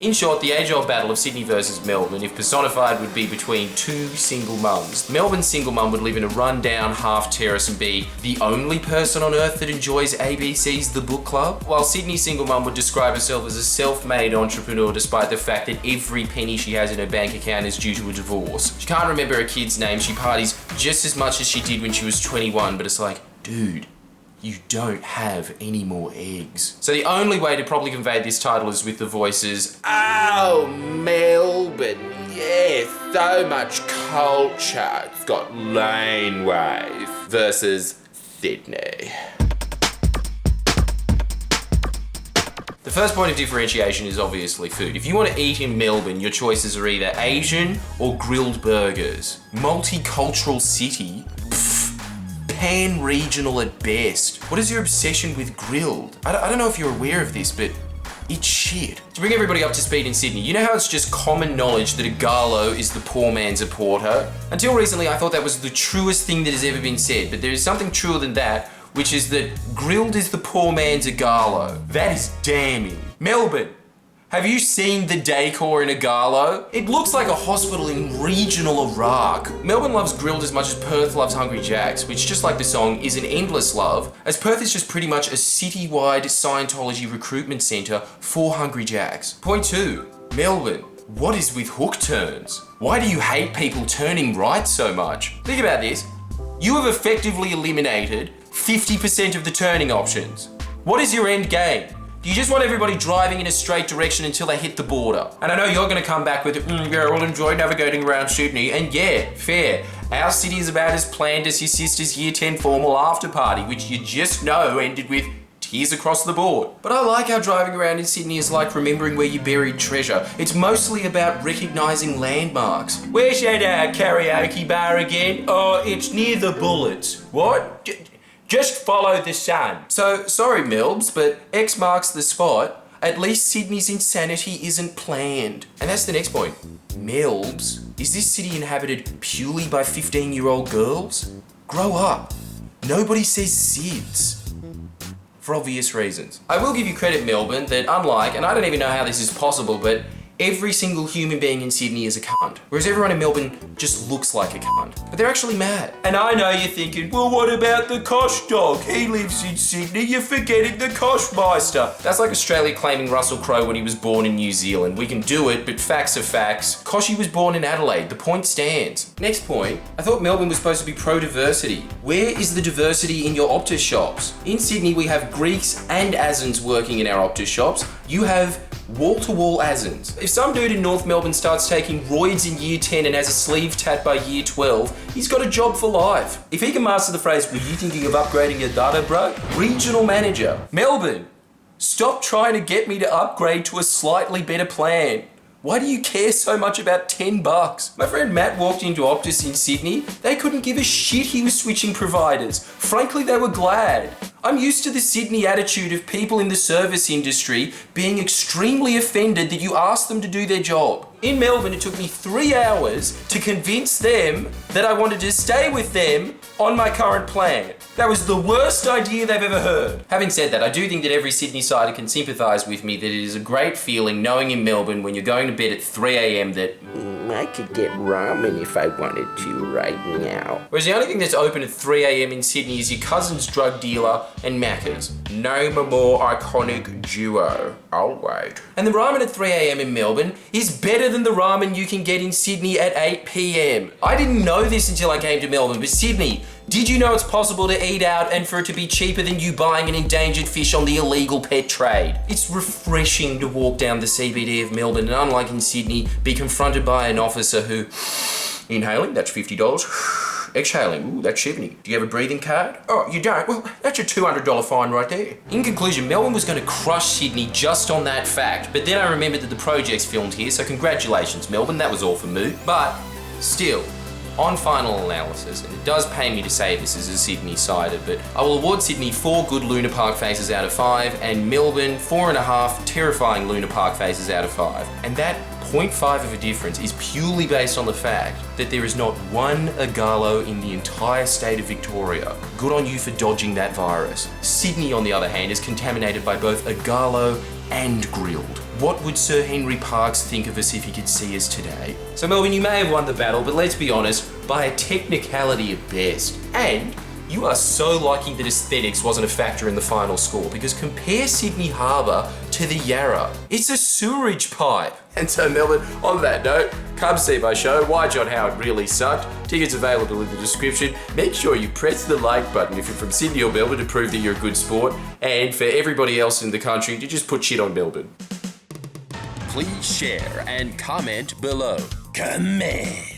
In short, the age-old battle of Sydney versus Melbourne, if personified, would be between two single mums. Melbourne's single mum would live in a run-down half terrace and be the only person on earth that enjoys ABC's The Book Club, while Sydney's single mum would describe herself as a self-made entrepreneur despite the fact that every penny she has in her bank account is due to a divorce. She can't remember her kid's name, she parties just as much as she did when she was 21, but it's like, dude, you don't have any more eggs. So the only way to probably convey this title is with the voices, "Oh, Melbourne, yeah, so much culture, it's got laneways," versus Sydney. The first point of differentiation is obviously food. If you want to eat in Melbourne, your choices are either Asian or grilled burgers. Multicultural city? Pan-regional at best. What is your obsession with grilled? I don't know if you're aware of this, but it's shit. To bring everybody up to speed in Sydney, you know how it's just common knowledge that a Galo is the poor man's a porter? Until recently, I thought that was the truest thing that has ever been said, but there is something truer than that, which is that grilled is the poor man's a Galo. That is damning. Melbourne. Have you seen the decor in a Galo? It looks like a hospital in regional Iraq. Melbourne loves grilled as much as Perth loves Hungry Jacks, which, just like the song, is an endless love, as Perth is just pretty much a citywide Scientology recruitment centre for Hungry Jacks. Point 2. Melbourne. What is with hook turns? Why do you hate people turning right so much? Think about this. You have effectively eliminated 50% of the turning options. What is your end game? Do you just want everybody driving in a straight direction until they hit the border? And I know you're going to come back with, yeah, we'll enjoy navigating around Sydney. And yeah, fair. Our city is about as planned as your sister's year 10 formal after party, which you just know ended with tears across the board. But I like how driving around in Sydney is like remembering where you buried treasure. It's mostly about recognising landmarks. Where's that karaoke bar again? Oh, it's near the Bullets. What? Just follow the sun. So, sorry Melbs, but X marks the spot. At least Sydney's insanity isn't planned. And that's the next point. Melbs? Is this city inhabited purely by 15-year-old girls? Grow up. Nobody says SIDS. For obvious reasons. I will give you credit, Melbourne, that unlike, and I don't even know how this is possible, but every single human being in Sydney is a cunt. Whereas everyone in Melbourne just looks like a cunt. But they're actually mad. And I know you're thinking, well, what about the Kosh dog? He lives in Sydney, you're forgetting the Koshmeister. That's like Australia claiming Russell Crowe when he was born in New Zealand. We can do it, but facts are facts. Koshy was born in Adelaide. The point stands. Next point, I thought Melbourne was supposed to be pro-diversity. Where is the diversity in your Optus shops? In Sydney, we have Greeks and Azans working in our Optus shops. You have wall-to-wall Azans. If some dude in North Melbourne starts taking roids in year 10 and has a sleeve tat by year 12, he's got a job for life. If he can master the phrase, were you thinking of upgrading your data, bro? Regional manager. Melbourne, stop trying to get me to upgrade to a slightly better plan. Why do you care so much about $10? My friend Matt walked into Optus in Sydney. They couldn't give a shit he was switching providers. Frankly, they were glad. I'm used to the Sydney attitude of people in the service industry being extremely offended that you asked them to do their job. In Melbourne, it took me 3 hours to convince them that I wanted to stay with them on my current plan. That was the worst idea they've ever heard. Having said that, I do think that every Sydney-sider can sympathise with me that it is a great feeling knowing in Melbourne when you're going to bed at 3 a.m. that I could get ramen if I wanted to right now. Whereas the only thing that's open at 3 a.m. in Sydney is your cousin's drug dealer and Macca's. Name a more iconic duo. I'll wait. And the ramen at 3 a.m. in Melbourne is better than the ramen you can get in Sydney at 8 p.m. I didn't know this until I came to Melbourne, but Sydney, did you know it's possible to eat out and for it to be cheaper than you buying an endangered fish on the illegal pet trade? It's refreshing to walk down the CBD of Melbourne and, unlike in Sydney, be confronted by an officer who, inhaling, that's $50. Exhaling, ooh, that's 70. Do you have a breathing card? Oh, you don't? Well, that's a $200 fine right there. In conclusion, Melbourne was going to crush Sydney just on that fact, but then I remembered that the project's filmed here, so congratulations, Melbourne, that was all for moot. But still, on final analysis, and it does pain me to say this as a Sydney-sider, but I will award Sydney 4 good Luna Park faces out of 5, and Melbourne 4.5 terrifying Luna Park faces out of 5. And that 0.5 of a difference is purely based on the fact that there is not one Agalo in the entire state of Victoria. Good on you for dodging that virus. Sydney, on the other hand, is contaminated by both Agalo and grilled. what would Sir Henry Parkes think of us if he could see us today? So Melbourne, you may have won the battle, but let's be honest, by a technicality at best. And you are so lucky that aesthetics wasn't a factor in the final score, because compare Sydney Harbour to the Yarra. It's a sewerage pipe. And so Melbourne, on that note, come see my show, Why John Howard Really Sucked. Tickets available in the description. Make sure you press the like button if you're from Sydney or Melbourne to prove that you're a good sport. And for everybody else in the country to just put shit on Melbourne. Please share and comment below. Comment.